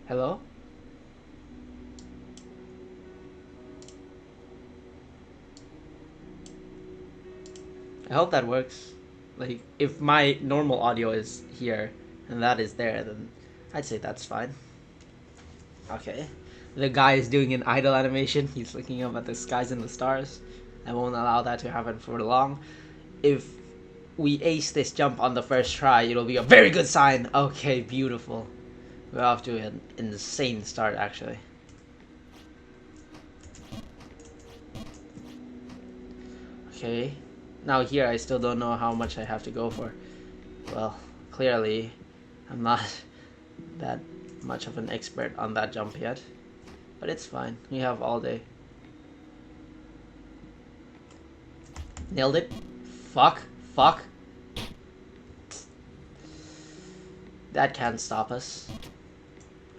Hello? I hope that works. Like, if my normal audio is here and that is there, then I'd say that's fine. Okay. The guy is doing an idle animation. He's looking up at the skies and the stars. I won't allow that to happen for long. If we ace this jump on the first try, it'll be a very good sign. Okay, beautiful. We're off to an insane start, actually. Okay. Now here, I still don't know how much I have to go for. Well, clearly, I'm not that much of an expert on that jump yet. But it's fine. We have all day. Nailed it. Fuck. Fuck. That can't stop us.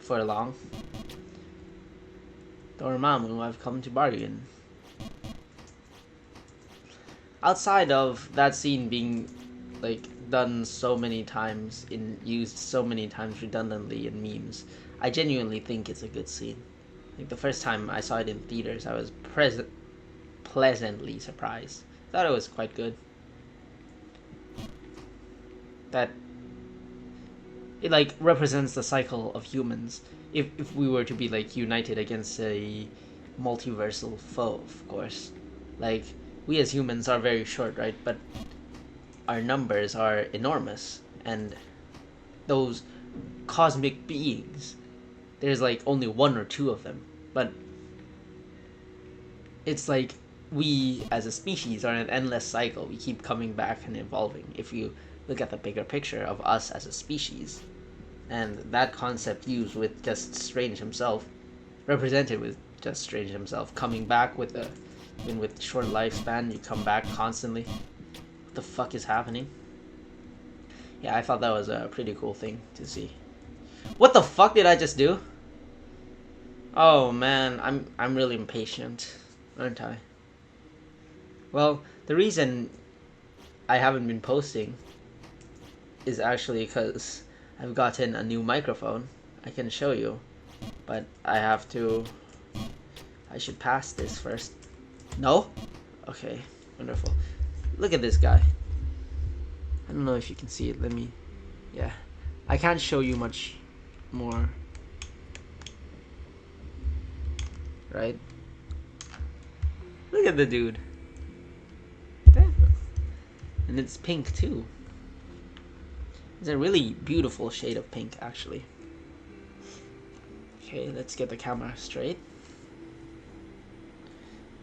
For long. Dormammu, I've come to bargain. Outside of that scene being, like, done so many times, used so many times redundantly in memes, I genuinely think it's a good scene. Like, the first time I saw it in theaters, I was pleasantly surprised. Thought it was quite good. That it like represents the cycle of humans. If we were to be like united against a multiversal foe, of course. Like, we as humans are very short, right? But our numbers are enormous, and those cosmic beings, there's like only one or two of them, but it's like we as a species are in an endless cycle. We keep coming back and evolving. If you look at the bigger picture of us as a species, and that concept used with Just Strange himself, represented with Just Strange himself, coming back with a, even with short lifespan, you come back constantly. What the fuck is happening? Yeah, I thought that was a pretty cool thing to see. What the fuck did I just do? Oh man, I'm really impatient, aren't I? Well, the reason I haven't been posting is actually because I've gotten a new microphone. I can show you, but I should pass this first. No? Okay, wonderful. Look at this guy. I don't know if you can see it. Yeah. I can't show you much more. Right? Look at the dude. And it's pink too. It's a really beautiful shade of pink, actually. Okay, let's get the camera straight.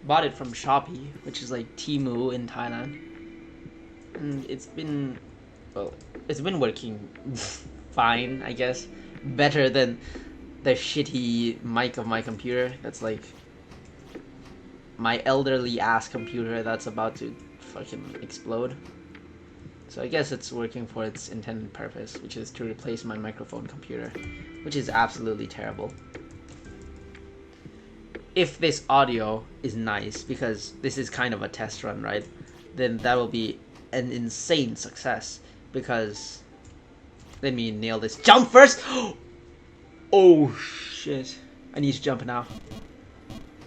Bought it from Shopee, which is like Temu in Thailand. And it's been working fine, I guess. Better than the shitty mic of my computer. That's like my elderly ass computer that's about to fucking explode. So I guess it's working for its intended purpose, which is to replace my microphone computer, which is absolutely terrible. If this audio is nice, because this is kind of a test run, right? Then that will be an insane success, because let me nail this jump first. Oh shit, I need to jump now.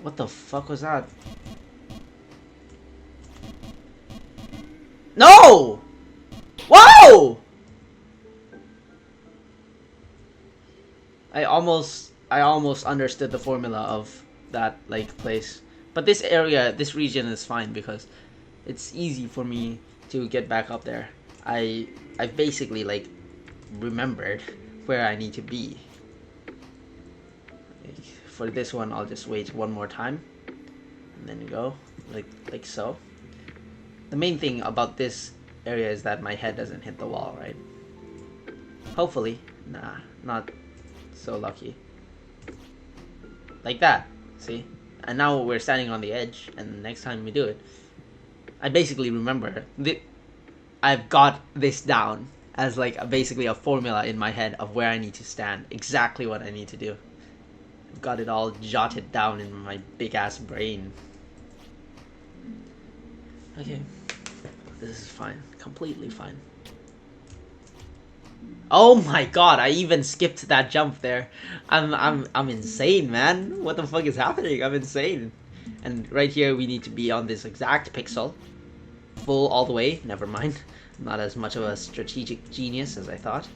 What the fuck was that? No! Whoa! I almost understood the formula of that like place. But this region is fine because it's easy for me to get back up there. I've basically like remembered where I need to be. Like, for this one, I'll just wait one more time and then go like so. The main thing about this area is that my head doesn't hit the wall, right? Hopefully. Nah, not so lucky. Like that, see? And now we're standing on the edge, and next time we do it, I basically remember I've got this down as like basically a formula in my head of where I need to stand, exactly what I need to do. I've got it all jotted down in my big ass brain. Okay, this is fine, completely fine. Oh my god, I even skipped that jump there. I'm insane, man. What the fuck is happening? I'm insane. And right here we need to be on this exact pixel. Full all the way. Never mind. Not as much of a strategic genius as I thought.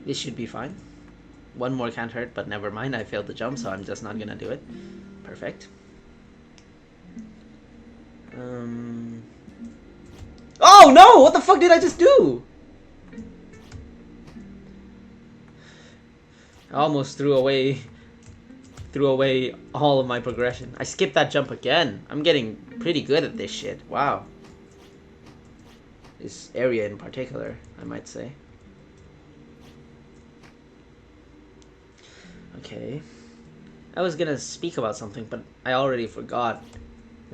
This should be fine. One more can't hurt, but never mind. I failed the jump, so I'm just not gonna do it. Perfect. Oh no! What the fuck did I just do? I almost threw away all of my progression. I skipped that jump again. I'm getting pretty good at this shit. Wow. This area in particular, I might say. Okay. I was gonna speak about something, but I already forgot.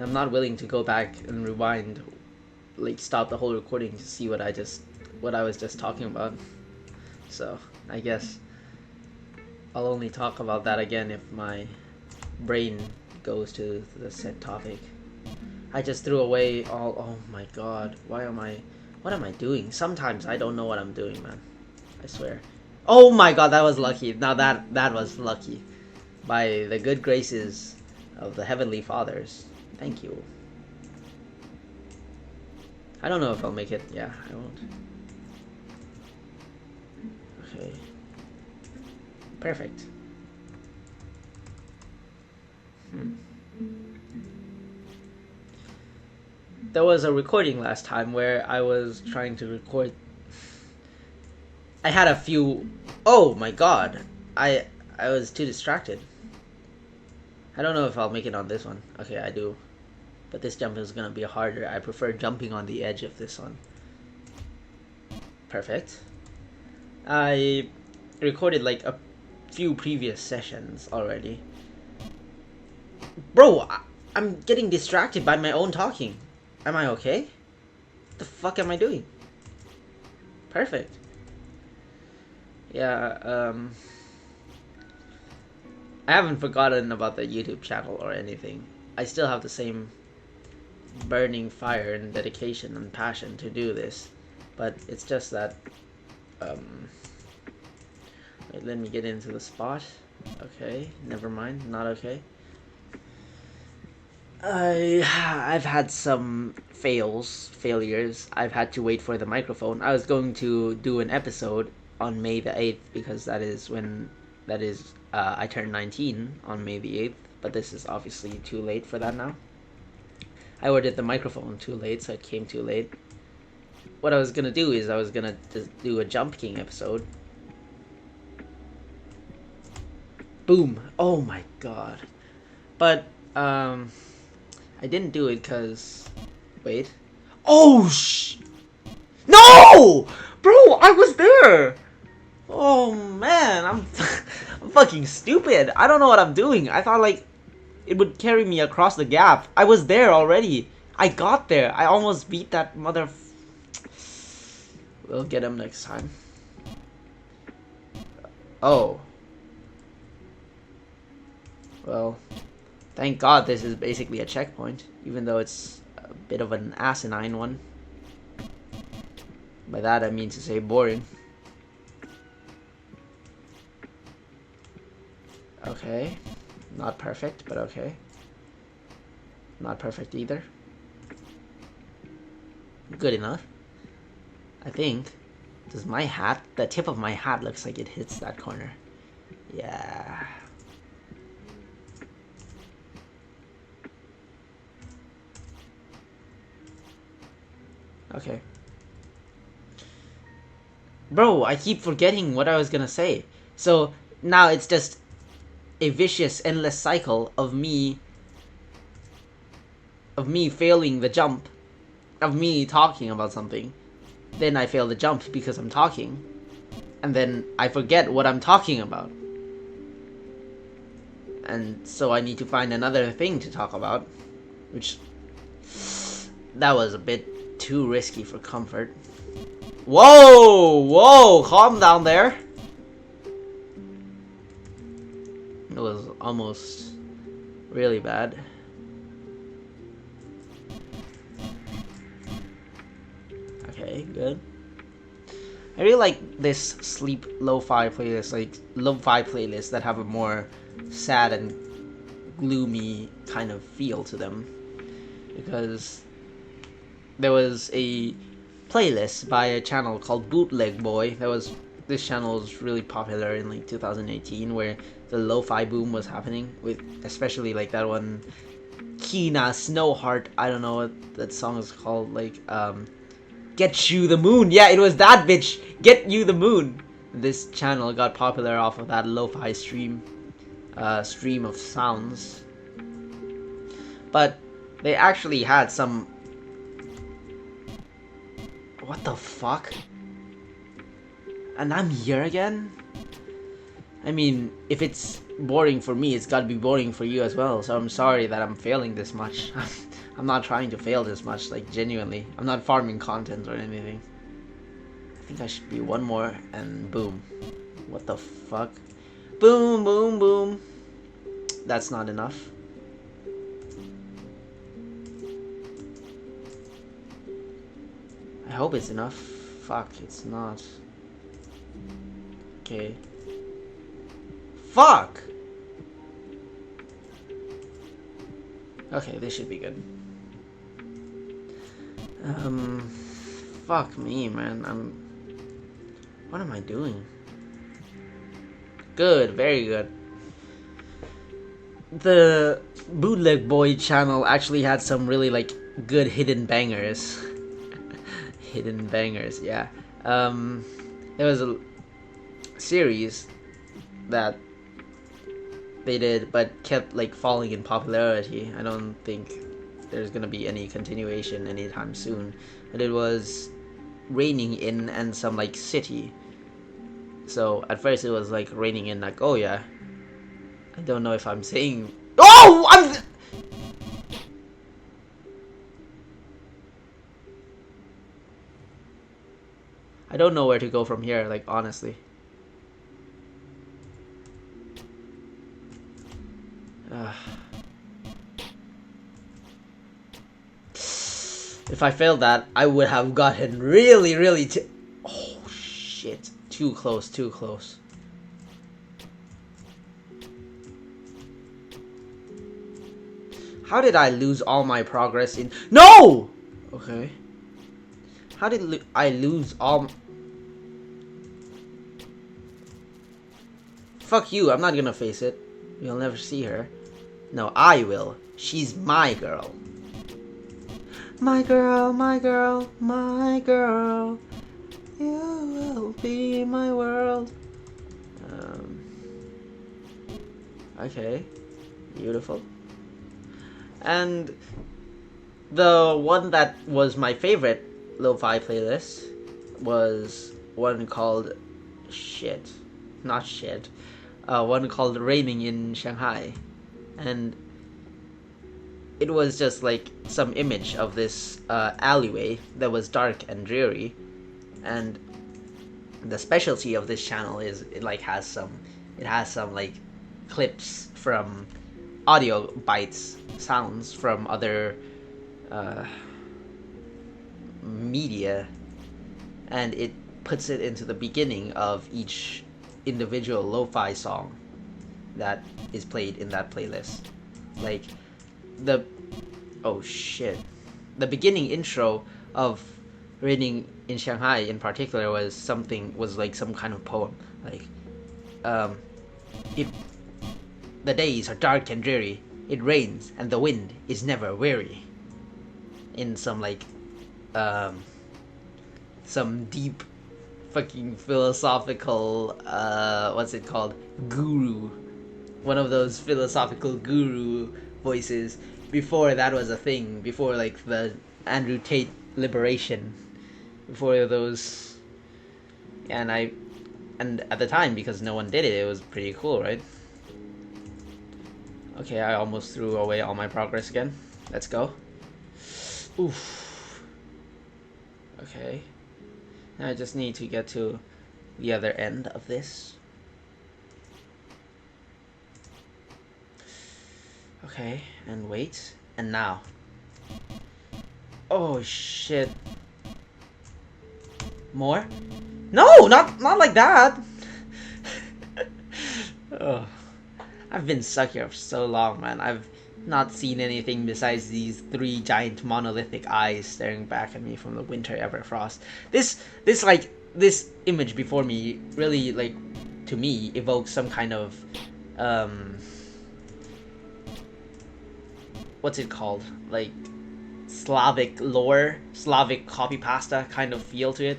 I'm not willing to go back and rewind, like stop the whole recording to see what I was just talking about. So I guess I'll only talk about that again if my brain goes to the said topic. I just threw away all. Oh my god! What am I doing? Sometimes I don't know what I'm doing, man. I swear. Oh my god, that was lucky. Now that was lucky. By the good graces of the Heavenly Fathers. Thank you. I don't know if I'll make it. Yeah, I won't. Okay. Perfect. There was a recording last time where I was trying to record. I had a few. Oh my god. I was too distracted. I don't know if I'll make it on this one. Okay, I do. But this jump is gonna be harder. I prefer jumping on the edge of this one. Perfect. I recorded like a few previous sessions already. Bro, I'm getting distracted by my own talking. Am I okay? What the fuck am I doing? Perfect. Yeah, I haven't forgotten about the YouTube channel or anything. I still have the same burning fire and dedication and passion to do this. But it's just that, wait, let me get into the spot. Okay, never mind, not okay. I've had some failures. I've had to wait for the microphone. I was going to do an episode on May the 8th because I turned 19 on May the 8th, but this is obviously too late for that now. I ordered the microphone too late, so it came too late. What I was gonna do is I was gonna do a Jump King episode. Boom! Oh my god. But, I didn't do it because... Wait. Oh, No! Bro, I was there! Oh, man, I'm fucking stupid. I don't know what I'm doing. I thought, like, it would carry me across the gap. I was there already. I got there. I almost beat that mother... We'll get him next time. Oh. Well, thank God this is basically a checkpoint, even though it's a bit of an asinine one. By that I mean to say boring. Okay. Not perfect, but okay. Not perfect either. Good enough. I think. Does my hat... The tip of my hat looks like it hits that corner. Yeah. Okay. Bro, I keep forgetting what I was gonna say. So, now it's just a vicious, endless cycle of me failing the jump, of me talking about something. Then I fail the jump because I'm talking. And then I forget what I'm talking about. And so I need to find another thing to talk about. Which... That was a bit too risky for comfort. Whoa! Whoa! Calm down there. It was almost really bad. Okay, good. I really like this sleep lo-fi playlist, like lo-fi playlists that have a more sad and gloomy kind of feel to them. Because there was a playlist by a channel called Bootleg Boy. This channel was really popular in like 2018, where the lo-fi boom was happening, with especially like that one Kina Snowheart. I don't know what that song is called. Like Get You the Moon. Yeah, it was that bitch. Get You the Moon. This channel got popular off of that lo-fi stream of sounds. But they actually had some. What the fuck? And I'm here again? I mean, if it's boring for me, it's gotta be boring for you as well. So I'm sorry that I'm failing this much. I'm not trying to fail this much, like genuinely. I'm not farming content or anything. I think I should be one more and boom. What the fuck? Boom, boom, boom. That's not enough. I hope it's enough. Fuck, it's not. Okay. Fuck! Okay, this should be good. Fuck me, man. What am I doing? Good, very good. The Bootleg Boy channel actually had some really, like, good hidden bangers. Hidden bangers, yeah. There was a series that they did, but kept, like, falling in popularity. I don't think there's gonna be any continuation anytime soon. But it was Raining in and some, like, city. So at first it was like Raining in Nagoya. I don't know if I'm saying. Oh! I don't know where to go from here, like, honestly. If I failed that, I would have gotten really, really. Oh shit! Too close, too close. How did I lose all my progress in? No! Okay. How did I lose all? Fuck you! I'm not gonna face it. You'll never see her. No, I will. She's my girl. My girl, my girl, my girl. You will be my world. Okay. Beautiful. And the one that was my favorite lo-fi playlist was one called Shit. Not Shit. One called Raining in Shanghai. And it was just like some image of this alleyway that was dark and dreary. And the specialty of this channel is it has some like clips from audio bites, sounds from other media, and it puts it into the beginning of each individual lo-fi song that is played in that playlist. Like the the beginning intro of Raining in Shanghai in particular was like some kind of poem, like the days are dark and dreary, it rains and the wind is never weary, in some like some deep fucking philosophical what's it called, guru, one of those philosophical guru voices, before that was a thing, before like the Andrew Tate liberation, before those. And at the time, because no one did it, it was pretty cool, right? Okay, I almost threw away all my progress again. Let's go. Oof. Okay. Now I just need to get to the other end of this. Okay, and wait. And now. Oh shit. More? No, not like that. Oh, I've been stuck here for so long, man. I've not seen anything besides these three giant monolithic eyes staring back at me from the winter Everfrost. This image before me really, like, to me, evokes some kind of, what's it called? Like, Slavic lore, Slavic copy pasta kind of feel to it.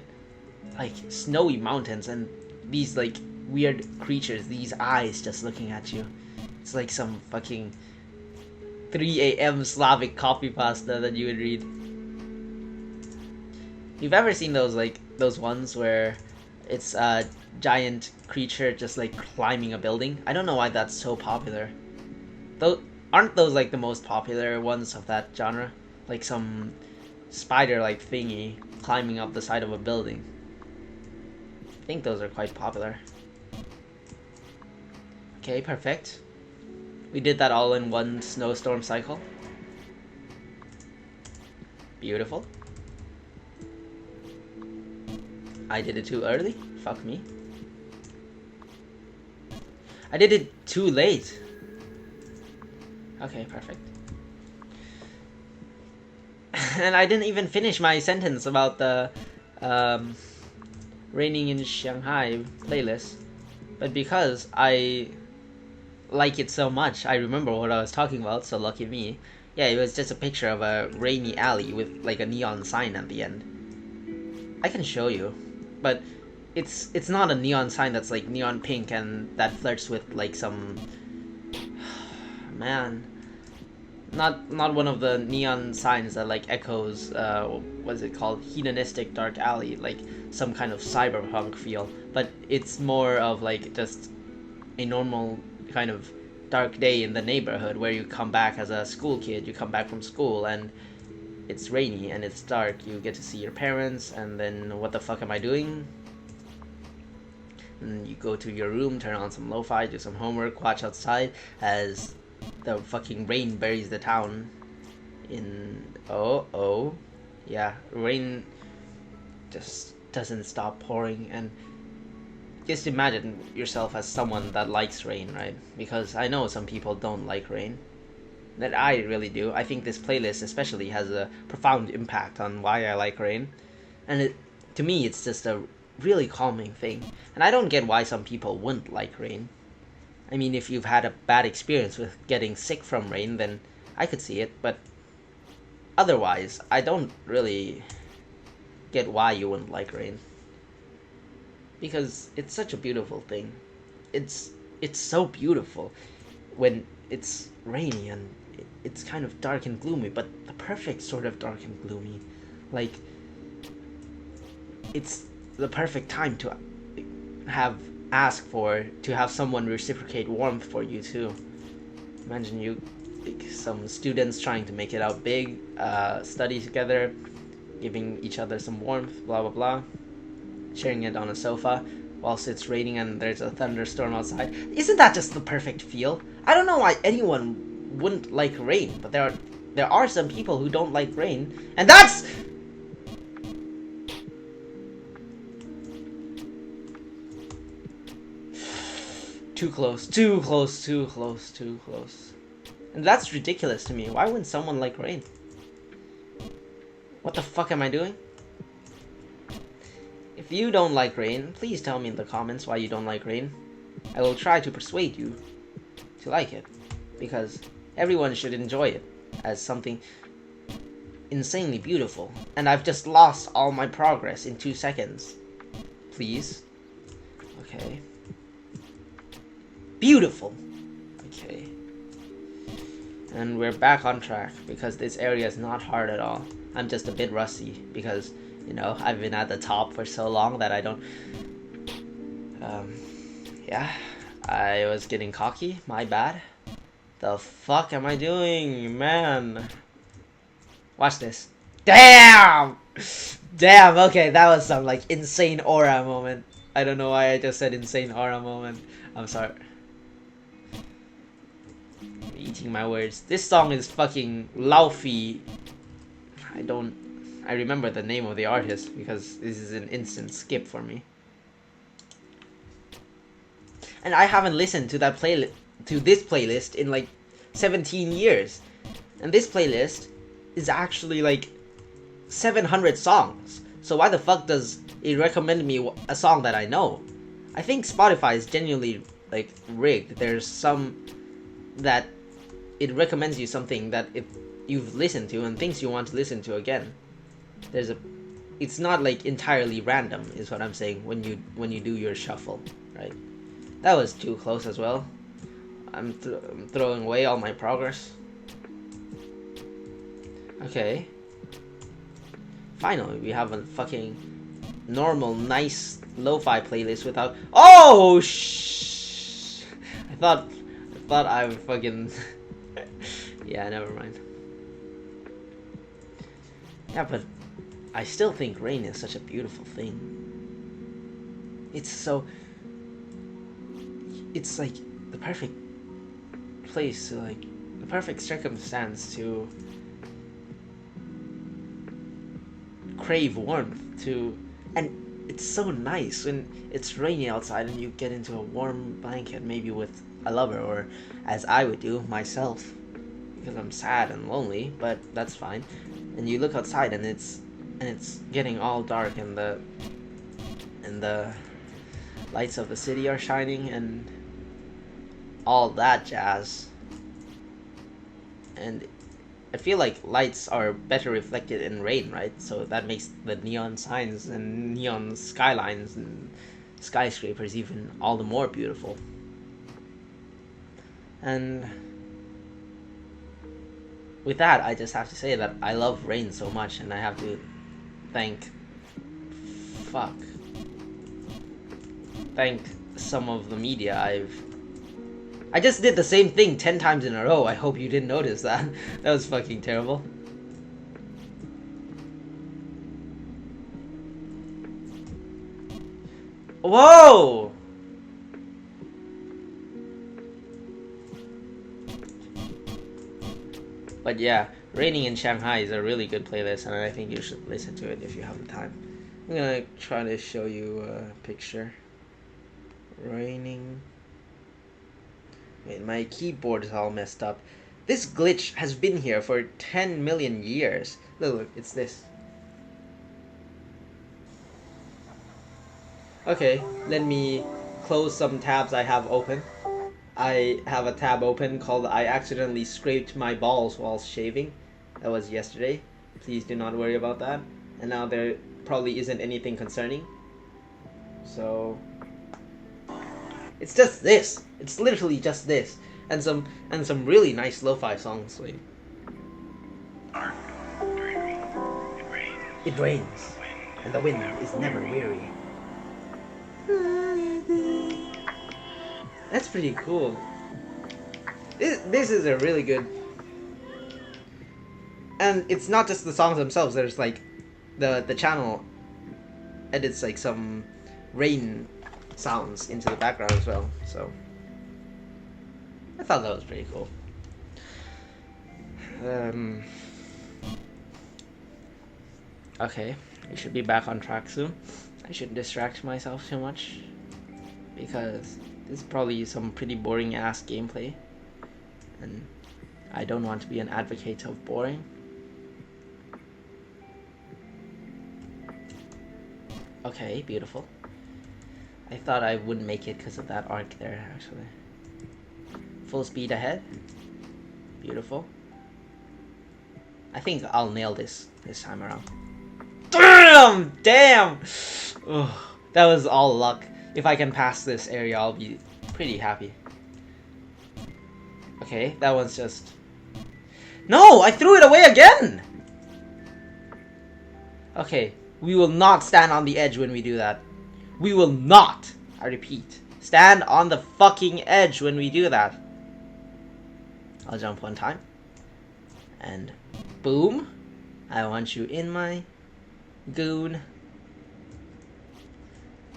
Like, snowy mountains and these, like, weird creatures, these eyes just looking at you. It's like some fucking 3 a.m. Slavic copy pasta that you would read. You've ever seen those, like, those ones where it's a giant creature just, like, climbing a building? I don't know why that's so popular. Those aren't those, like, the most popular ones of that genre? Like some spider-like thingy climbing up the side of a building. I think those are quite popular. Okay, perfect. We did that all in one snowstorm cycle. Beautiful. I did it too early? Fuck me. I did it too late. Okay, perfect. And I didn't even finish my sentence about the Raining in Shanghai playlist. But because I like it so much, I remember what I was talking about, so lucky me. Yeah, it was just a picture of a rainy alley with like a neon sign at the end. I can show you, but it's not a neon sign that's like neon pink and that flirts with like some man. Not one of the neon signs that like echoes what's it called, hedonistic dark alley, like some kind of cyberpunk feel, but it's more of like just a normal kind of dark day in the neighborhood where you come back as a school kid, you come back from school and it's rainy and it's dark, you get to see your parents, and then what the fuck am I doing? And you go to your room, turn on some lo-fi, do some homework, watch outside as the fucking rain buries the town in... yeah, rain just doesn't stop pouring. And just imagine yourself as someone that likes rain, right? Because I know some people don't like rain, that I really do. I think this playlist especially has a profound impact on why I like rain, and to me it's just a really calming thing. And I don't get why some people wouldn't like rain. I mean, if you've had a bad experience with getting sick from rain, then I could see it, but otherwise, I don't really get why you wouldn't like rain. Because it's such a beautiful thing. It's so beautiful when it's rainy and it's kind of dark and gloomy, but the perfect sort of dark and gloomy. Like, it's the perfect time to have someone reciprocate warmth for you too. Imagine you, like, some students trying to make it out big, study together, giving each other some warmth, blah blah blah, sharing it on a sofa whilst it's raining and there's a thunderstorm outside. Isn't that just the perfect feel? I don't know why anyone wouldn't like rain, but there are some people who don't like rain, and that's... Too close, too close, too close, too close. And that's ridiculous to me. Why wouldn't someone like rain? What the fuck am I doing? If you don't like rain, please tell me in the comments why you don't like rain. I will try to persuade you to like it, because everyone should enjoy it as something insanely beautiful. And I've just lost all my progress in 2 seconds. Please. Okay. Beautiful. Okay. And we're back on track, because this area is not hard at all. I'm just a bit rusty, because, you know, I've been at the top for so long that I don't... yeah. I was getting cocky. My bad. The fuck am I doing, man? Watch this. Damn! Damn, okay, that was some, like, insane aura moment. I don't know why I just said insane aura moment. I'm sorry. Eating my words. This song is fucking Laufey. I don't I remember the name of the artist because this is an instant skip for me. And I haven't listened to that this playlist in like 17 years. And this playlist is actually like 700 songs. So why the fuck does it recommend me a song that I know? I think Spotify is genuinely like rigged. There's some that it recommends you something that if you've listened to and thinks you want to listen to again. It's not like entirely random is what I'm saying when you do your shuffle, right? That was too close as well. I'm throwing away all my progress. Okay. Finally, we have a fucking normal, nice lo-fi playlist without. Oh shh! I thought I would fucking. Yeah, never mind. Yeah, but I still think rain is such a beautiful thing. It's like the perfect place to like the perfect circumstance to crave warmth and it's so nice when it's rainy outside and you get into a warm blanket, maybe with a lover, or as I would do myself because I'm sad and lonely, but that's fine. And you look outside and it's getting all dark and the lights of the city are shining and all that jazz. And I feel like lights are better reflected in rain, right? So that makes the neon signs and neon skylines and skyscrapers even all the more beautiful. And with that, I just have to say that I love rain so much, and I have to thank some of the media I just did the same thing 10 times in a row. I hope you didn't notice that. That was fucking terrible. Whoa! But yeah, Raining in Shanghai is a really good playlist, and I think you should listen to it if you have the time. I'm gonna try to show you a picture. Raining. Wait, my keyboard is all messed up. This glitch has been here for 10 million years. Look, it's this. Okay, let me close some tabs I have open. I have a tab open called I accidentally scraped my balls while shaving. That was yesterday. Please do not worry about that. And now there probably isn't anything concerning. So it's just this. It's literally just this. And some really nice lo-fi songs. Wait. It rains. And the wind is never weary. That's pretty cool. This is a really good. And it's not just the songs themselves. There's like the channel edits like some rain sounds into the background as well. So I thought that was pretty cool. Okay, we should be back on track soon. I shouldn't distract myself too much because this is probably some pretty boring ass gameplay, and I don't want to be an advocate of boring. Okay, beautiful. I thought I wouldn't make it because of that arc there, actually. Full speed ahead. Beautiful. I think I'll nail this time around. Damn! Ugh, that was all luck. If I can pass this area, I'll be pretty happy. Okay, that one's just... No! I threw it away again! Okay, we will not stand on the edge when we do that. We will not, I repeat, stand on the fucking edge when we do that. I'll jump one time. And boom. I want you in my goon.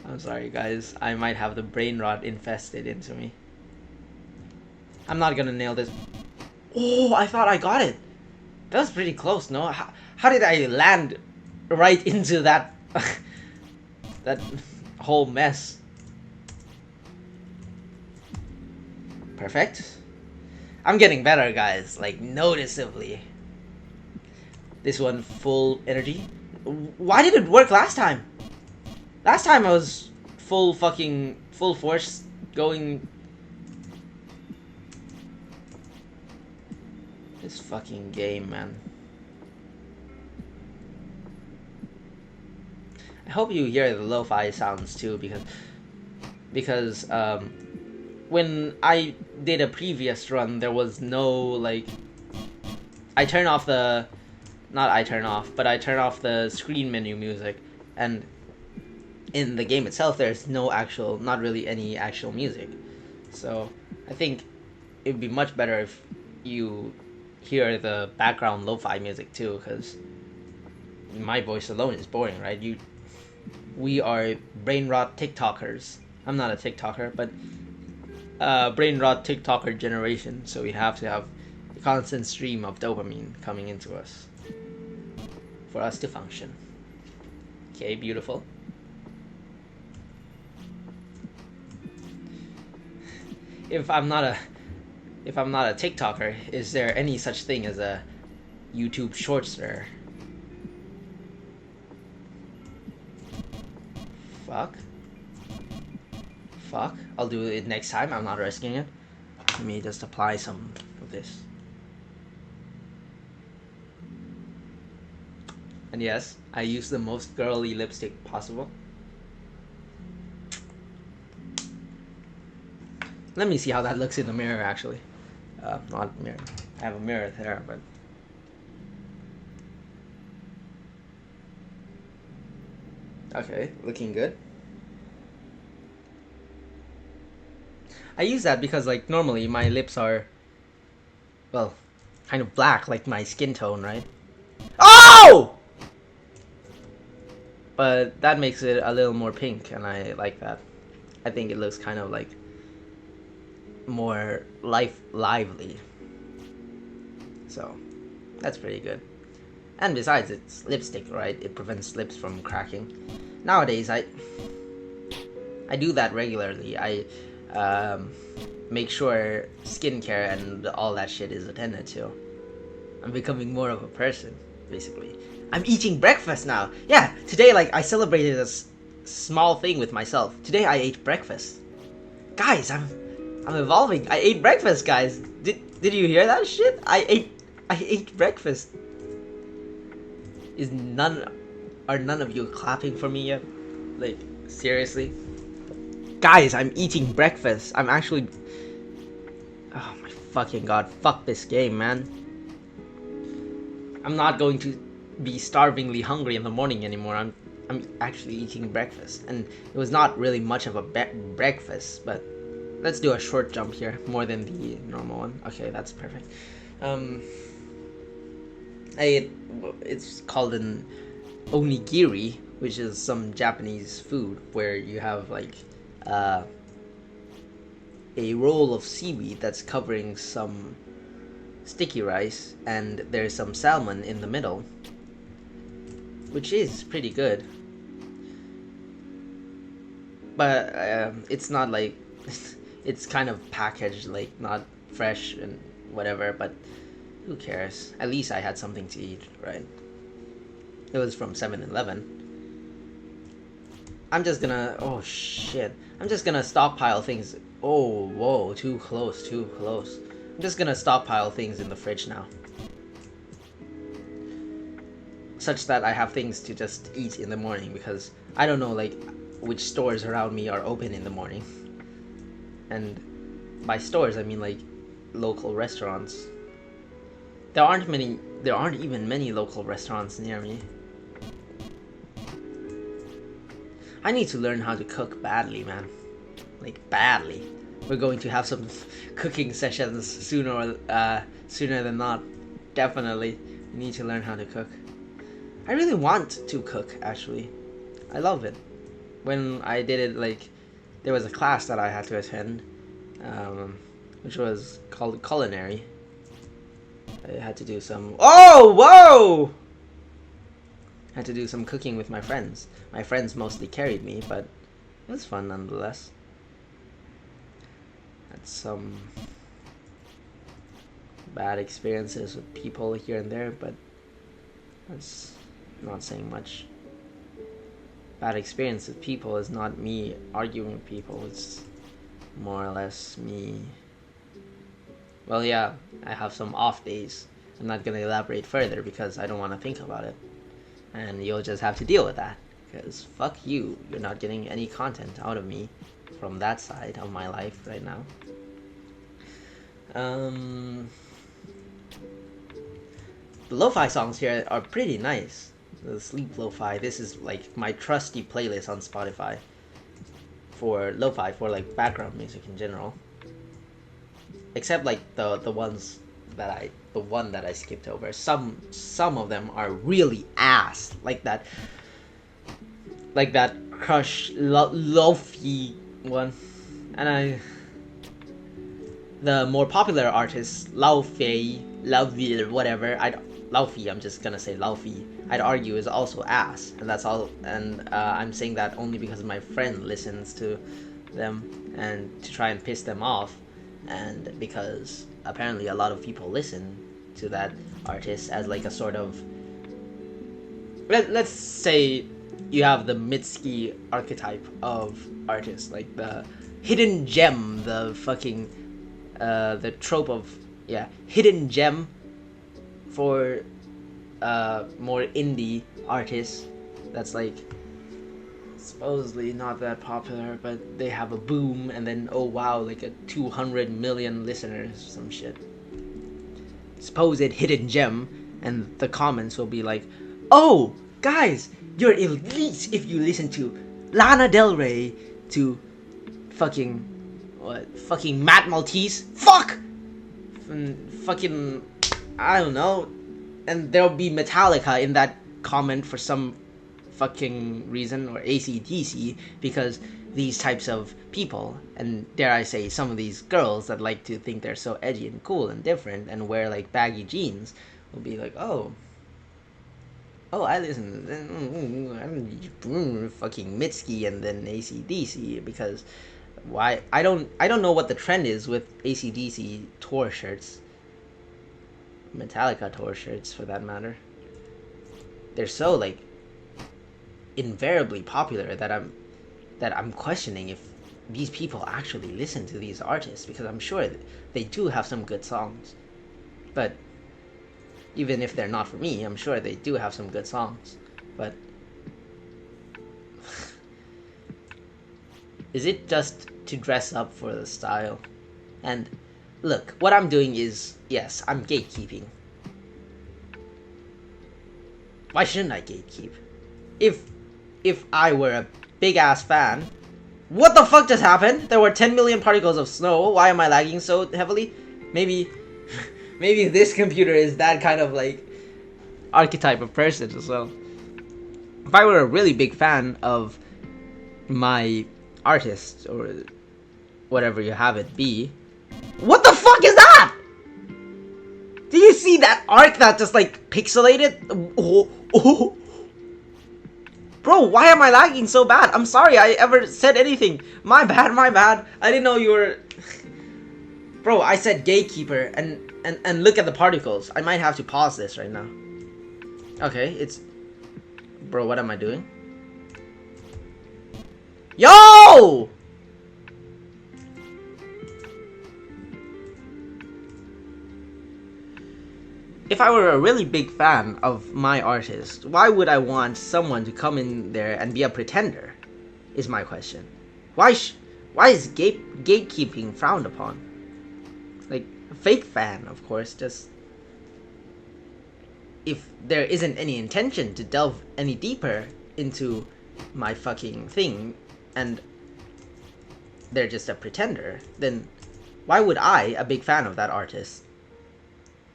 I'm sorry guys, I might have the brain rot infested into me. I'm not gonna nail this. Oh, I thought I got it. That was pretty close, no? How did I land right into that that whole mess. Perfect. I'm getting better, guys, like noticeably. This one full energy. Why did it work last time? Last time I was full force going. This fucking game, man. I hope you hear the lo-fi sounds too, because when I did a previous run, there was no like. I turn off the, not I turn off, but I turn off the screen menu music, and in the game itself, there's no actual, not really any actual music. So I think it would be much better if you hear the background lo-fi music too, because my voice alone is boring, right? We are brain rot TikTokers. I'm not a TikToker, but brain rot TikToker generation, so we have to have a constant stream of dopamine coming into us for us to function. Okay, beautiful. If I'm not a TikToker, is there any such thing as a YouTube Shortster? Fuck. I'll do it next time. I'm not risking it. Let me just apply some of this. And yes, I use the most girly lipstick possible. Let me see how that looks in the mirror, actually. Not mirror. I have a mirror there, but... Okay, looking good. I use that because, like, normally my lips are, well, kind of black, like my skin tone, right? Oh! But that makes it a little more pink, and I like that. I think it looks kind of, like, more lively. So, that's pretty good. And besides, it's lipstick, right? It prevents lips from cracking. Nowadays, I do that regularly. I make sure skincare and all that shit is attended to. I'm becoming more of a person, basically. I'm eating breakfast now. Yeah, today, like, I celebrated a small thing with myself. Today I ate breakfast. Guys, I'm evolving. I ate breakfast, guys. Did you hear that shit? I ate breakfast. Are none of you clapping for me yet? Like, seriously? Guys, I'm eating breakfast. I'm actually... Oh my fucking god. Fuck this game, man. I'm not going to be starvingly hungry in the morning anymore. I'm actually eating breakfast. And it was not really much of a breakfast, but... Let's do a short jump here, more than the normal one. Okay, that's perfect. It's called an onigiri, which is some Japanese food where you have like a roll of seaweed that's covering some sticky rice, and there's some salmon in the middle, which is pretty good. But it's not like it's kind of packaged, like not fresh and whatever, but who cares? At least I had something to eat, right? It was from 7-Eleven. I'm just gonna... Oh, shit. I'm just gonna stockpile things. Oh, whoa. Too close. I'm just gonna stockpile things in the fridge now. Such that I have things to just eat in the morning, because I don't know, like, which stores around me are open in the morning. And by stores, I mean, like, local restaurants. There aren't even many local restaurants near me. I need to learn how to cook badly, man. Like, badly. We're going to have some cooking sessions sooner than not. Definitely. We need to learn how to cook. I really want to cook, actually. I love it. When I did it, like, there was a class that I had to attend, which was called culinary. I had to do some... Oh, whoa! I had to do some cooking with my friends. My friends mostly carried me, but it was fun nonetheless. Had some bad experiences with people here and there, but that's not saying much. Bad experience with people is not me arguing with people, it's more or less me. Well, yeah, I have some off days. I'm not going to elaborate further because I don't want to think about it. And you'll just have to deal with that. Because fuck you, you're not getting any content out of me from that side of my life right now. The lo-fi songs here are pretty nice. The sleep lo-fi, this is like my trusty playlist on Spotify for lo-fi, for like background music in general. Except like the ones that the one that I skipped over. Some of them are really ass, like that Crush Lo-fi one, and the more popular artists, Laufey, whatever. Laufey, I'm just gonna say Laufey. I'd argue is also ass, and that's all. And I'm saying that only because my friend listens to them and to try and piss them off, and because apparently a lot of people listen to that artist as like a sort of, let's say you have the Mitski archetype of artist, like the hidden gem, the fucking the trope of, yeah, hidden gem for more indie artists that's like supposedly not that popular, but they have a boom, and then oh wow, like a 200 million listeners, some shit. Supposed hidden gem, and the comments will be like, oh guys, you're elite if you listen to Lana Del Rey, to fucking Matt Maltese, fucking I don't know, and there'll be Metallica in that comment for some fucking reason, or AC/DC, because these types of people, and dare I say some of these girls that like to think they're so edgy and cool and different and wear like baggy jeans, will be like, oh I listen fucking Mitski and then AC/DC, because why? I don't know what the trend is with AC/DC tour shirts, Metallica tour shirts for that matter. They're so like invariably popular that I'm questioning if these people actually listen to these artists, because I'm sure they do have some good songs, but even if they're not for me, I'm sure they do have some good songs. But is it just to dress up for the style? And look, what I'm doing is, yes, I'm gatekeeping. Why shouldn't I gatekeep? If I were a big ass fan, what the fuck just happened? There were 10 million particles of snow. Why am I lagging so heavily? Maybe this computer is that kind of like archetype of person as well. If I were a really big fan of my artist, or whatever you have it be, what the fuck is that? Do you see that arc that just like pixelated? Oh. Bro, why am I lagging so bad? I'm sorry I ever said anything. My bad. I didn't know you were... Bro, I said gatekeeper, and look at the particles. I might have to pause this right now. Okay, it's... Bro, what am I doing? Yo! If I were a really big fan of my artist, why would I want someone to come in there and be a pretender? Is my question. Why is gatekeeping frowned upon? Like, a fake fan, of course, just... If there isn't any intention to delve any deeper into my fucking thing, and they're just a pretender, then why would I, a big fan of that artist,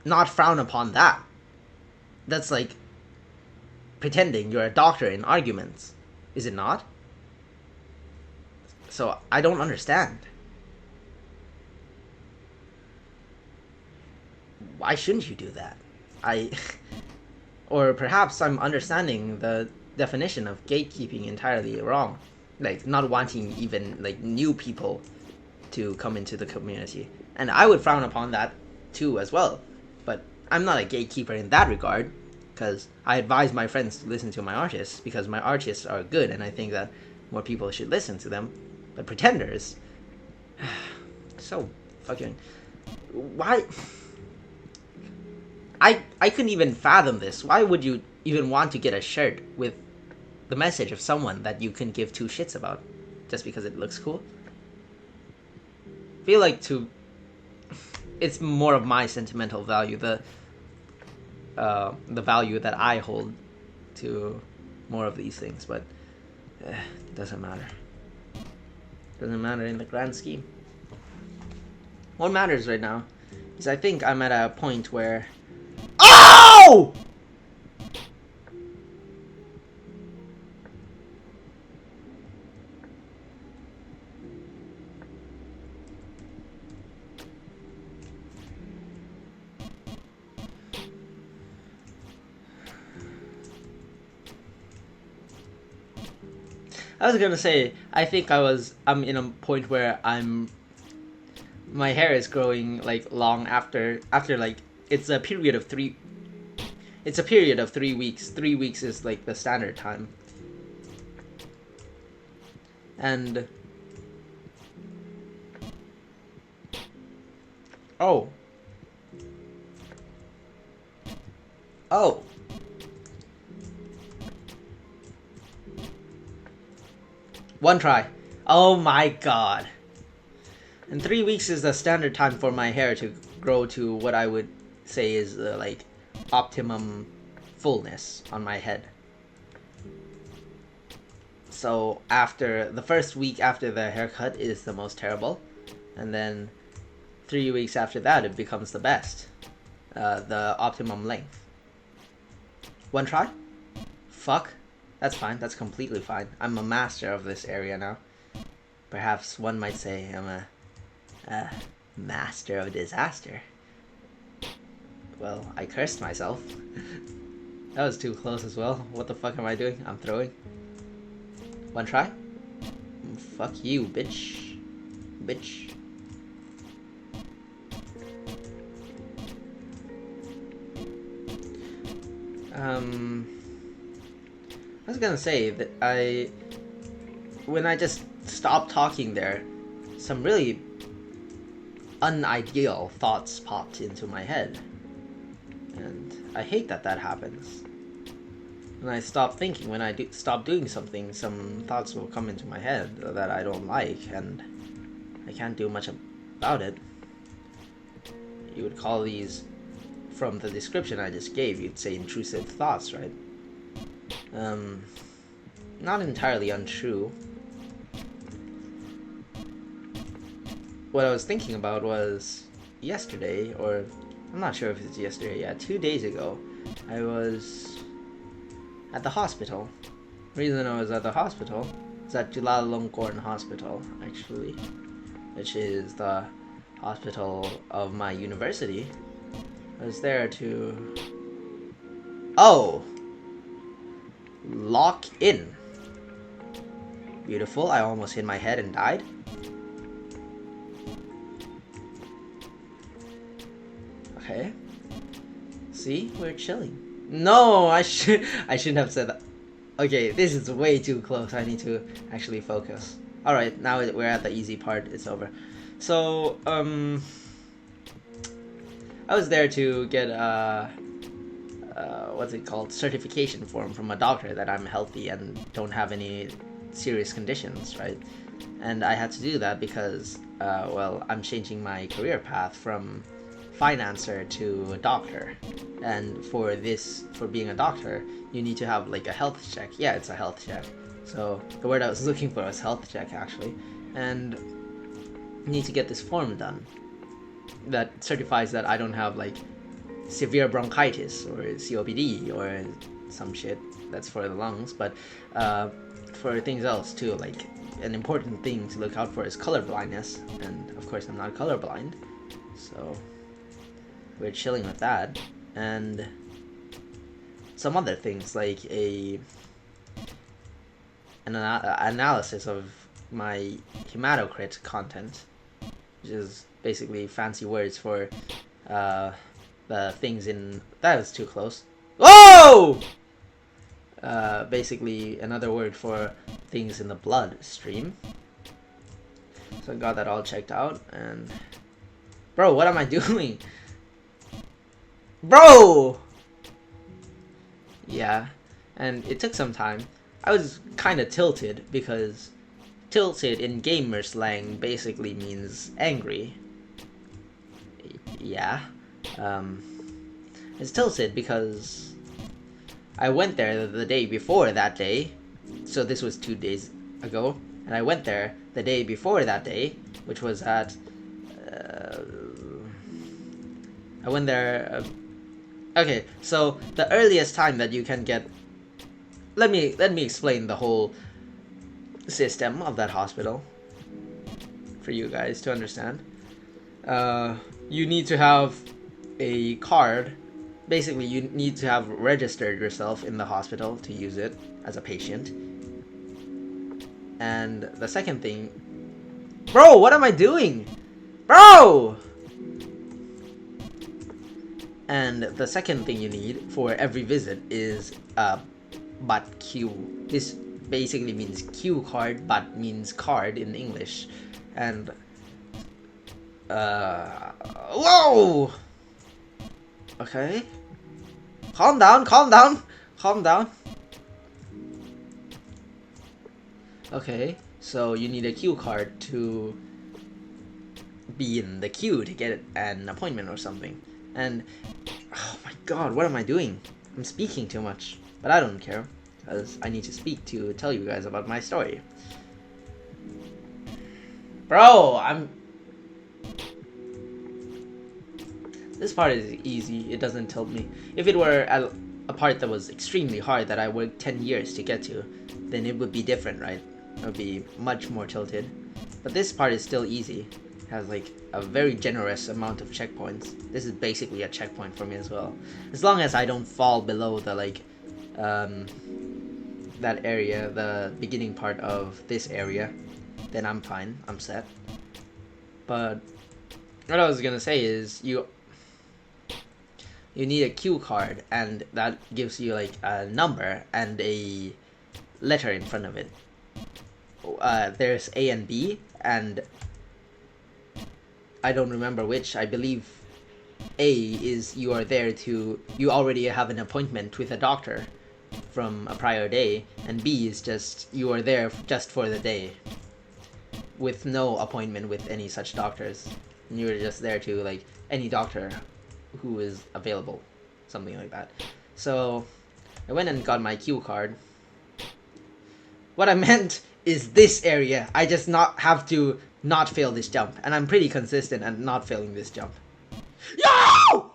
not frown upon that? That's like pretending you're a doctor in arguments, is it not? So I don't understand. Why shouldn't you do that? Or perhaps I'm understanding the definition of gatekeeping entirely wrong, like not wanting even like new people to come into the community. And I would frown upon that too as well. But I'm not a gatekeeper in that regard, because I advise my friends to listen to my artists because my artists are good and I think that more people should listen to them. But pretenders, so fucking, why? I couldn't even fathom this. Why would you even want to get a shirt with the message of someone that you can give two shits about just because it looks cool? I feel like it's more of my sentimental value, the value that I hold to more of these things, but it doesn't matter. Doesn't matter in the grand scheme. What matters right now is I think I'm at a point where... OH! I was gonna say, I think I'm in a point where my hair is growing like long after like it's a period of 3 weeks. 3 weeks is like the standard time. And oh. One try. Oh my god. And 3 weeks is the standard time for my hair to grow to what I would say is like optimum fullness on my head. So after the first week after the haircut is the most terrible, and then 3 weeks after that it becomes the best, the optimum length. One try? Fuck. That's fine. That's completely fine. I'm a master of this area now. Perhaps one might say I'm a master of disaster. Well, I cursed myself. That was too close as well. What the fuck am I doing? I'm throwing. One try? Fuck you, bitch. Bitch. I was gonna say that when I just stopped talking there, some really unideal thoughts popped into my head. And I hate that happens. When I stop thinking, when I stop doing something, some thoughts will come into my head that I don't like, and I can't do much about it. You would call these, from the description I just gave, you'd say intrusive thoughts, right? Not entirely untrue. What I was thinking about was yesterday, or I'm not sure if it's yesterday, yeah, 2 days ago, I was at the hospital. The reason I was at the hospital is at Chulalongkorn Hospital, actually, which is the hospital of my university. I was there to... Oh! Lock in. Beautiful. I almost hit my head and died. Okay. See? We're chilling. No, I shouldn't have said that. Okay, this is way too close. I need to actually focus. Alright, now we're at the easy part. It's over. So, I was there to get what's it called, certification form from a doctor that I'm healthy and don't have any serious conditions, right? And I had to do that because well, I'm changing my career path from financer to a doctor, and for being a doctor you need to have like a health check. Yeah, it's a health check. So the word I was looking for was health check, actually. And you need to get this form done that certifies that I don't have like severe bronchitis or COPD or some shit that's for the lungs, but for things else too. Like, an important thing to look out for is color blindness, and of course I'm not colorblind, so we're chilling with that. And some other things like an analysis of my hematocrit content, which is basically fancy words for the things in... That was too close. Whoa! Basically another word for things in the bloodstream. So I got that all checked out, and... Bro, what am I doing? Bro! Yeah, and it took some time. I was kind of tilted, because tilted in gamer slang basically means angry. Yeah. It's tilted because I went there the day before that day, so this was 2 days ago, and I went there the day before that day, which was at... I went there... okay, so the earliest time that you can get... Let me explain the whole system of that hospital for you guys to understand. You need to have a card. Basically, you need to have registered yourself in the hospital to use it as a patient. And the second thing... Bro, what am I doing? Bro! And the second thing you need for every visit is a BUT Q. This basically means Q card, BUT means card in English. And... whoa! Okay. Calm down, calm down, calm down. Okay, so you need a Q card to be in the queue to get an appointment or something. And, oh my god, what am I doing? I'm speaking too much. But I don't care, because I need to speak to tell you guys about my story. Bro, this part is easy, it doesn't tilt me. If it were a part that was extremely hard that I worked 10 years to get to, then it would be different, right? It would be much more tilted. But this part is still easy. It has like a very generous amount of checkpoints. This is basically a checkpoint for me as well. As long as I don't fall below the like, that area, the beginning part of this area, then I'm fine, I'm set. But what I was gonna say is you need a Q card, and that gives you like a number and a letter in front of it. There's A and B, and I don't remember which. I believe A is you already have an appointment with a doctor from a prior day, and B is just you are there just for the day with no appointment with any such doctors, and you're just there to like any doctor who is available, something like that. So I went and got my Q card. What I meant is this area. I just have to not fail this jump, and I'm pretty consistent at not failing this jump. Yo!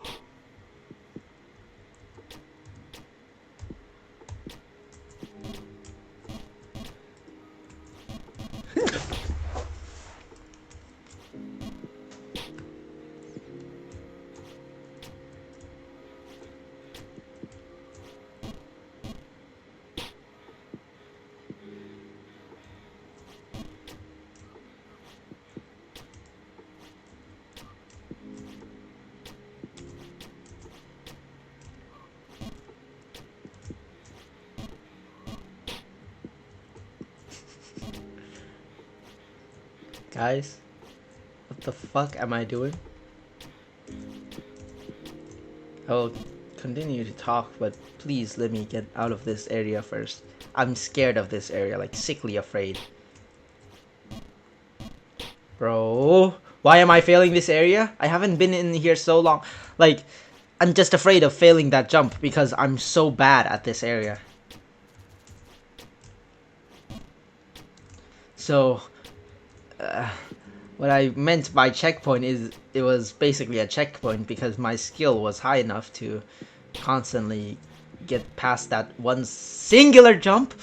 Guys, what the fuck am I doing? I will continue to talk, but please let me get out of this area first. I'm scared of this area, like sickly afraid. Bro, why am I failing this area? I haven't been in here so long. Like, I'm just afraid of failing that jump because I'm so bad at this area. So... what I meant by checkpoint is it was basically a checkpoint because my skill was high enough to constantly get past that one singular jump.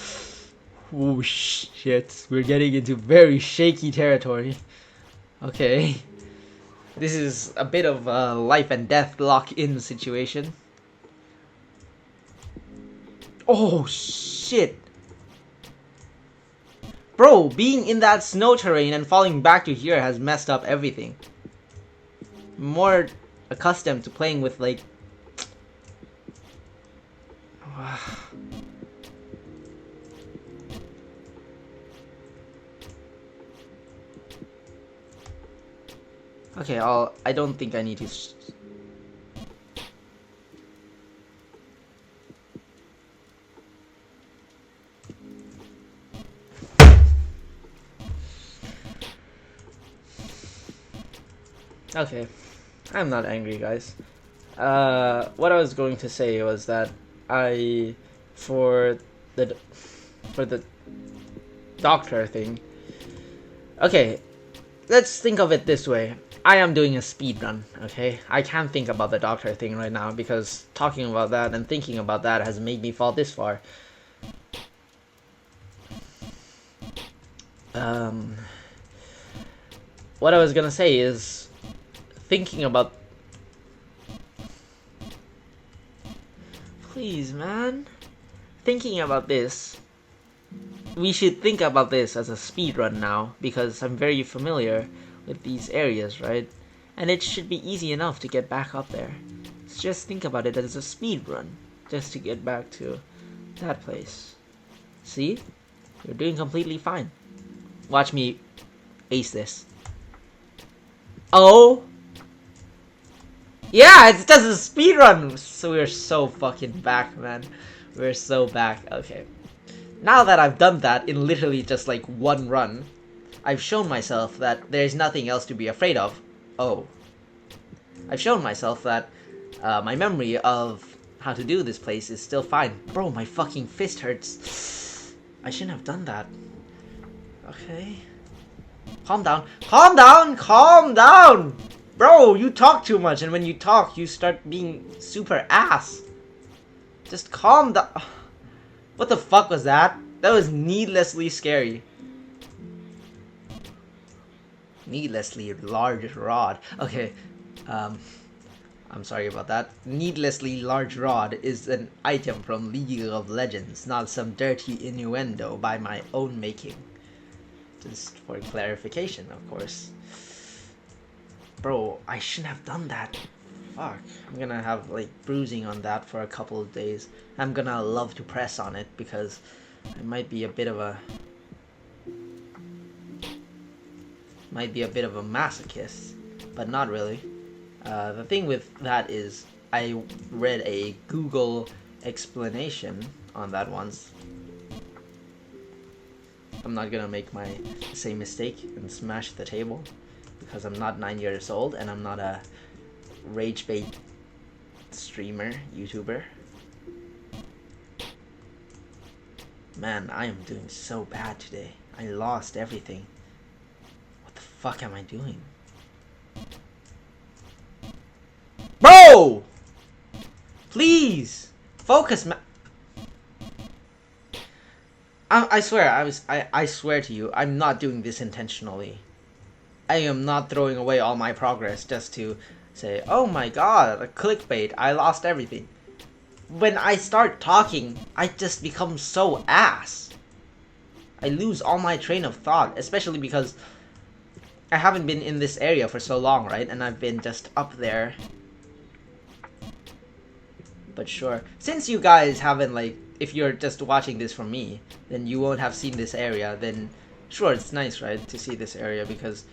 Oh shit, we're getting into very shaky territory. Okay, this is a bit of a life and death lock-in situation. Oh shit. Bro, being in that snow terrain and falling back to here has messed up everything. More accustomed to playing with like... Okay, I don't think I need to... Okay, I'm not angry, guys. What I was going to say was that for the doctor thing. Okay, let's think of it this way. I am doing a speed run, okay? I can't think about the doctor thing right now because talking about that and thinking about that has made me fall this far. What I was gonna say is thinking about... Please, man. Thinking about this. We should think about this as a speed run now because I'm very familiar with these areas, right? And it should be easy enough to get back up there. So just think about it as a speed run just to get back to that place. See? You're doing completely fine. Watch me ace this. Oh! Yeah, it's just a speed run! So we're so fucking back, man. We're so back. Okay. Now that I've done that in literally just like one run, I've shown myself that there's nothing else to be afraid of. Oh. I've shown myself that my memory of how to do this place is still fine. Bro, my fucking fist hurts. I shouldn't have done that. Okay. Calm down. Calm down! Calm down! Bro, you talk too much, and when you talk, you start being super ass. Just calm down. What the fuck was that? That was needlessly scary. Needlessly large rod. Okay, I'm sorry about that. Needlessly large rod is an item from League of Legends, not some dirty innuendo by my own making. Just for clarification, of course. Bro, I shouldn't have done that. Fuck. I'm gonna have like bruising on that for a couple of days. I'm gonna love to press on it because I might be a bit of a masochist, but not really. The thing with that is I read a Google explanation on that once. I'm not gonna make my same mistake and smash the table because I'm not 9 years old and I'm not a rage bait streamer, YouTuber. Man, I am doing so bad today. I lost everything. What the fuck am I doing? Bro! Please! Focus, man. I swear, I swear to you, I'm not doing this intentionally. I am not throwing away all my progress just to say, oh my god, a clickbait, I lost everything. When I start talking, I just become so ass. I lose all my train of thought, especially because I haven't been in this area for so long, right? And I've been just up there. But sure, since you guys haven't, like, if you're just watching this from me, then you won't have seen this area, then sure, it's nice, right, to see this area because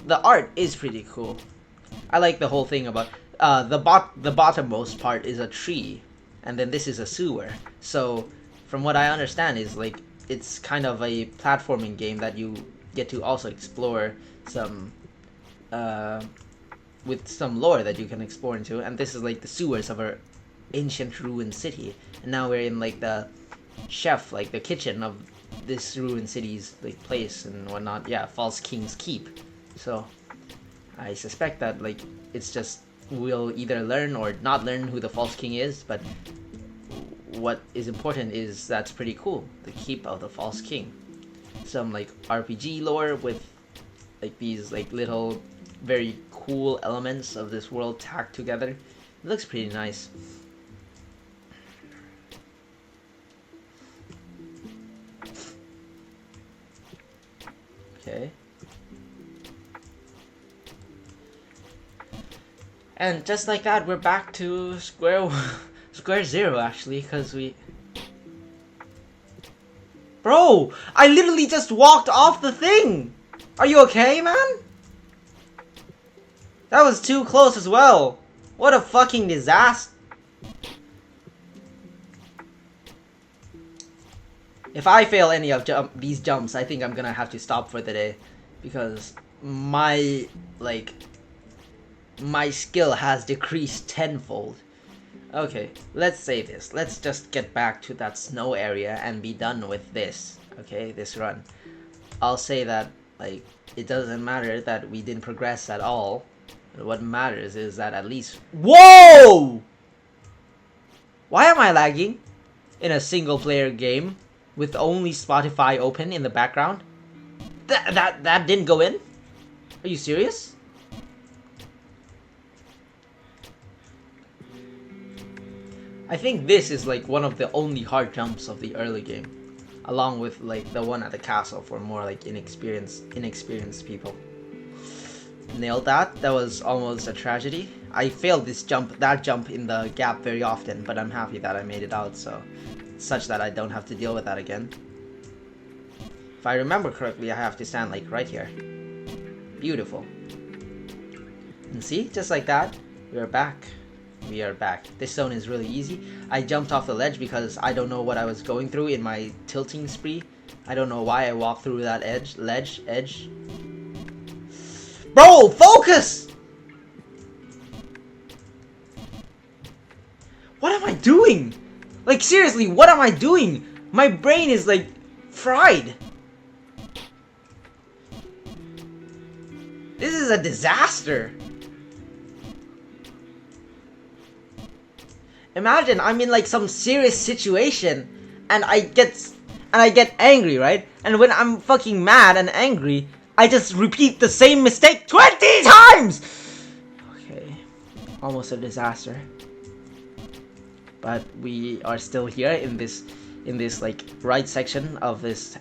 the art is pretty cool. I like the whole thing about the bottommost part is a tree, and then this is a sewer. So, from what I understand, is like it's kind of a platforming game that you get to also explore some with some lore that you can explore into. And this is like the sewers of our ancient ruined city, and now we're in like the chef, like the kitchen of this ruined city's like place and whatnot. Yeah, False King's Keep. So I suspect that like it's just we'll either learn or not learn who the False King is, but what is important is that's pretty cool. The Keep of the False King. Some like RPG lore with like these like little very cool elements of this world tacked together. It looks pretty nice. And just like that, we're back to square zero, actually, because we... Bro, I literally just walked off the thing! Are you okay, man? That was too close as well. What a fucking disaster. If I fail any of these jumps, I think I'm gonna have to stop for the day. Because my skill has decreased tenfold. Okay, let's say this. Let's just get back to that snow area and be done with this. Okay, this run. I'll say that, like, it doesn't matter that we didn't progress at all. What matters is that at least... Whoa! Why am I lagging in a single player game with only Spotify open in the background? That didn't go in? Are you serious? I think this is like one of the only hard jumps of the early game, along with like the one at the castle for more like inexperienced people. Nailed that. That was almost a tragedy. I failed that jump in the gap very often, but I'm happy that I made it out, so such that I don't have to deal with that again. If I remember correctly, I have to stand like right here. Beautiful. And see, just like that, we're back. We are back. This zone is really easy. I jumped off the ledge because I don't know what I was going through in my tilting spree. I don't know why I walked through that edge. Bro, focus! What am I doing? Like, seriously, what am I doing? My brain is like fried. This is a disaster. Imagine I'm in like some serious situation and I get angry, right? And when I'm fucking mad and angry, I just repeat the same mistake 20 times! Okay, almost a disaster. But we are still here in this like right section of this.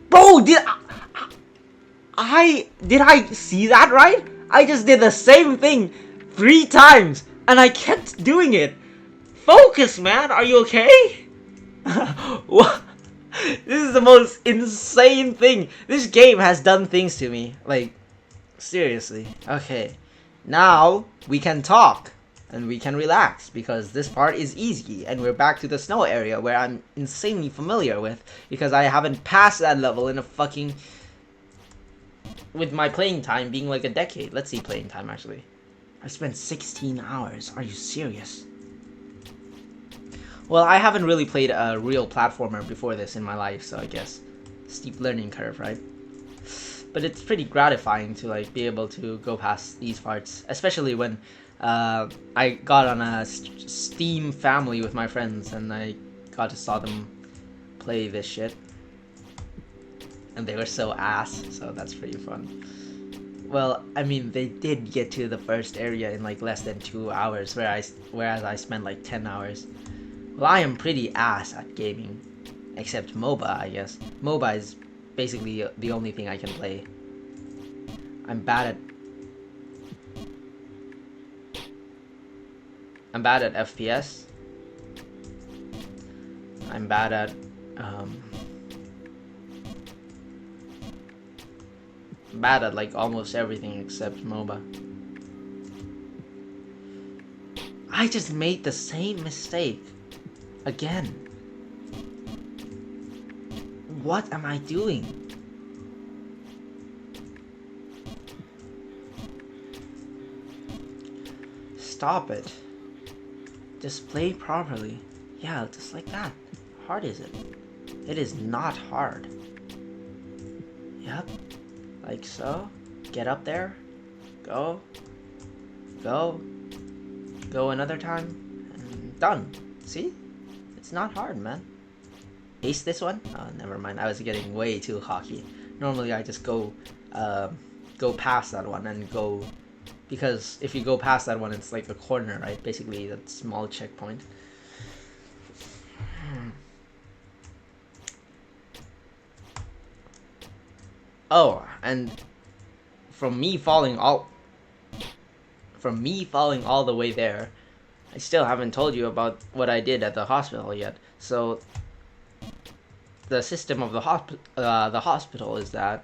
Bro, did I see that right? I just did the same thing 3 times and I kept doing it. Focus, man. Are you okay? What? This is the most insane thing. This game has done things to me. Like, seriously. Okay. Now, we can talk. And we can relax. Because this part is easy. And we're back to the snow area where I'm insanely familiar with. Because I haven't passed that level in a fucking... With my playing time being like a decade. Let's see playing time, actually. I spent 16 hours. Are you serious? Well, I haven't really played a real platformer before this in my life, so I guess steep learning curve, right? But it's pretty gratifying to like be able to go past these parts, especially when I got on a Steam family with my friends and I got to saw them play this shit, and they were so ass, so that's pretty fun. Well, I mean, they did get to the first area in like less than 2 hours, whereas I spent like 10 hours. Well, I am pretty ass at gaming, except MOBA, I guess. MOBA is basically the only thing I can play. I'm bad at FPS. I'm bad at like almost everything except MOBA. I just made the same mistake. Again. What am I doing? Stop it. Just play properly. Yeah, just like that. How hard is it? It is not hard. Yep. Like so. Get up there. Go. Go. Go another time. And done. See? It's not hard, man. Ace this one? Oh, never mind. I was getting way too cocky. Normally I just go past that one and go... Because if you go past that one, it's like a corner, right? Basically, that small checkpoint. Oh, and from me falling all... from me falling all the way there, I still haven't told you about what I did at the hospital yet. So the system of the hospital is that.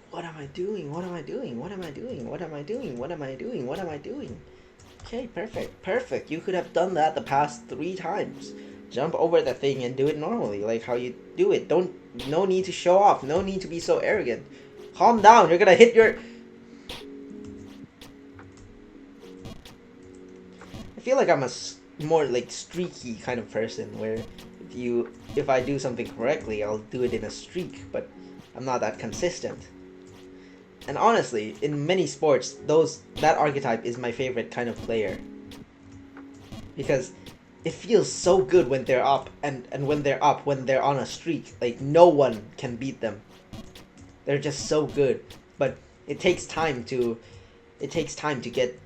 What am I doing? What am I doing? What am I doing? What am I doing? What am I doing? What am I doing? What am I doing? What am I doing? Okay, perfect, perfect. You could have done that the past 3 times. Jump over the thing and do it normally, like how you do it. No need to show off. No need to be so arrogant. Calm down. You're gonna hit your. I feel like I'm a more like streaky kind of person where if I do something correctly, I'll do it in a streak, but I'm not that consistent. And honestly, in many sports, that archetype is my favorite kind of player. Because it feels so good when they're up, and when they're on a streak, like no one can beat them. They're just so good. But it takes time to get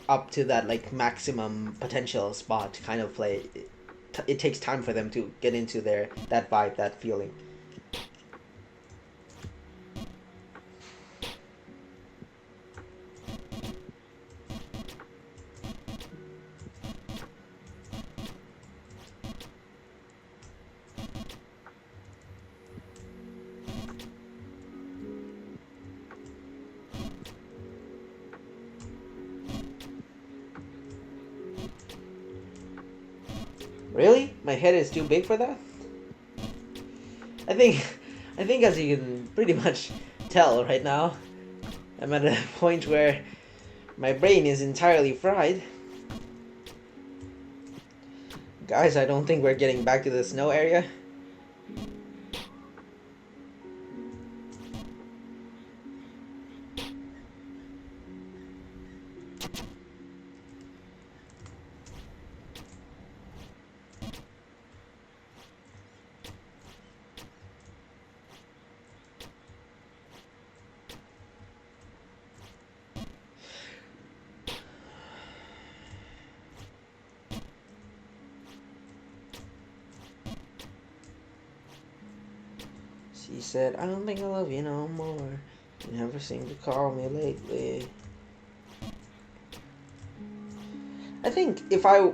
up to that like maximum potential spot kind of play. It takes time for them to get into that vibe, that feeling. Really? My head is too big for that? I think as you can pretty much tell right now, I'm at a point where my brain is entirely fried. Guys, I don't think we're getting back to the snow area. She said, I don't think I love you no more. You never seem to call me lately. I think if I...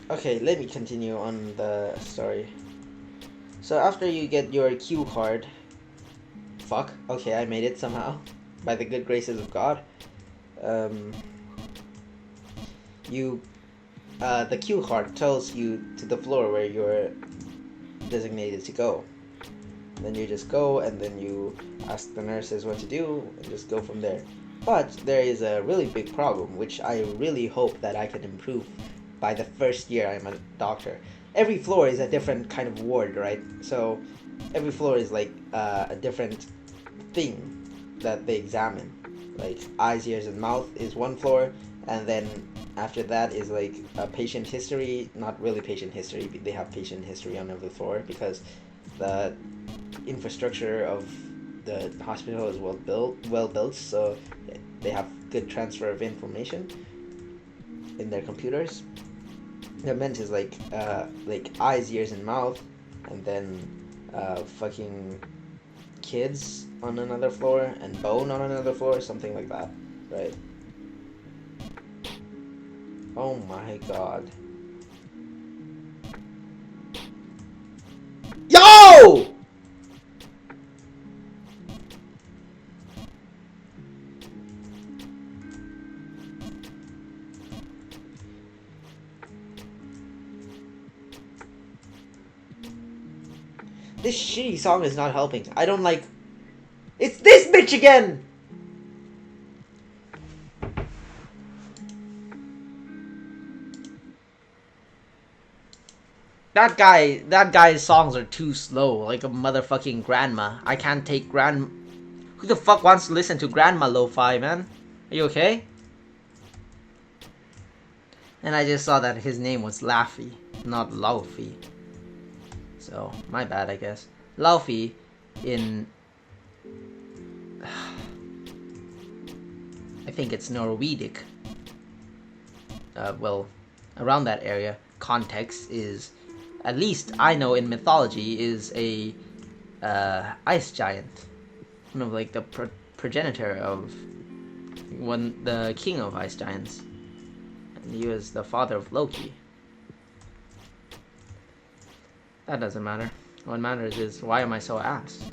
Okay, let me continue on the story. So after you get your cue card... Fuck. Okay, I made it somehow. By the good graces of God. The cue card tells you to the floor where you're designated to go. Then you just go, and then you ask the nurses what to do, and just go from there. But there is a really big problem, which I really hope that I can improve by the first year I'm a doctor. Every floor is a different kind of ward, right? So every floor is like a different thing that they examine. Like eyes, ears, and mouth is one floor, and then after that is like a patient history. Not really patient history, but they have patient history on every floor because the infrastructure of the hospital is well built, so they have good transfer of information in their computers. The meant is like eyes, ears, and mouth, and then fucking kids on another floor and bone on another floor, something like that, right? Oh my god. Yo! This shitty song is not helping. I don't like... It's this bitch again! That guy's songs are too slow, like a motherfucking grandma. I can't take Who the fuck wants to listen to grandma lo-fi, man? Are you okay? And I just saw that his name was Laffy, not Laufey. So, my bad, I guess. Laufey in... I think it's Norwedic. Well, around that area, context is... At least I know in mythology is a ice giant, one of like the progenitor of the king of ice giants, and he was the father of Loki. That doesn't matter. What matters is, why am I so ass?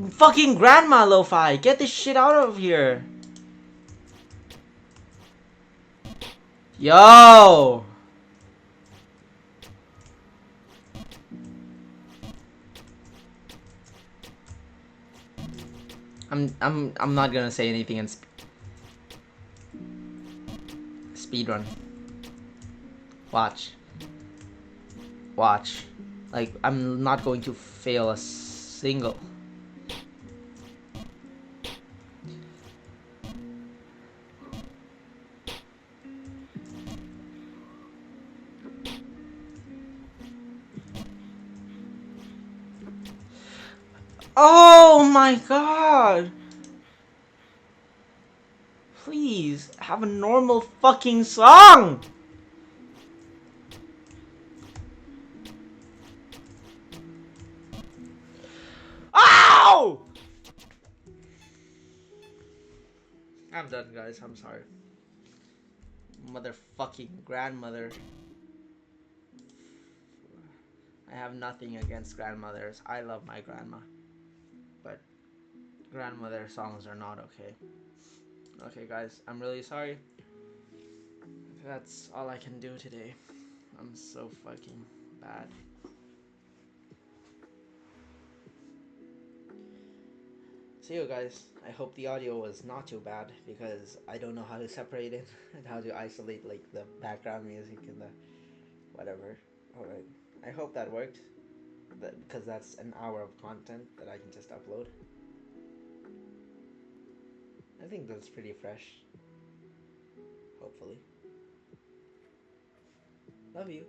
Fucking grandma Lo-Fi, get this shit out of here. Yo! I'm not gonna say anything in speedrun. Watch. Watch. Like, I'm not going to fail a single. Oh my god! Please, have a normal fucking song! Ow! I'm done, guys. I'm sorry. Motherfucking grandmother. I have nothing against grandmothers. I love my grandma. But grandmother songs are not okay. Okay, guys, I'm really sorry. That's all I can do today. I'm so fucking bad. See you guys. I hope the audio was not too bad, because I don't know how to separate it and how to isolate like the background music and the whatever. Alright. I hope that worked. Because that's an hour of content that I can just upload. I think that's pretty fresh. Hopefully. Love you.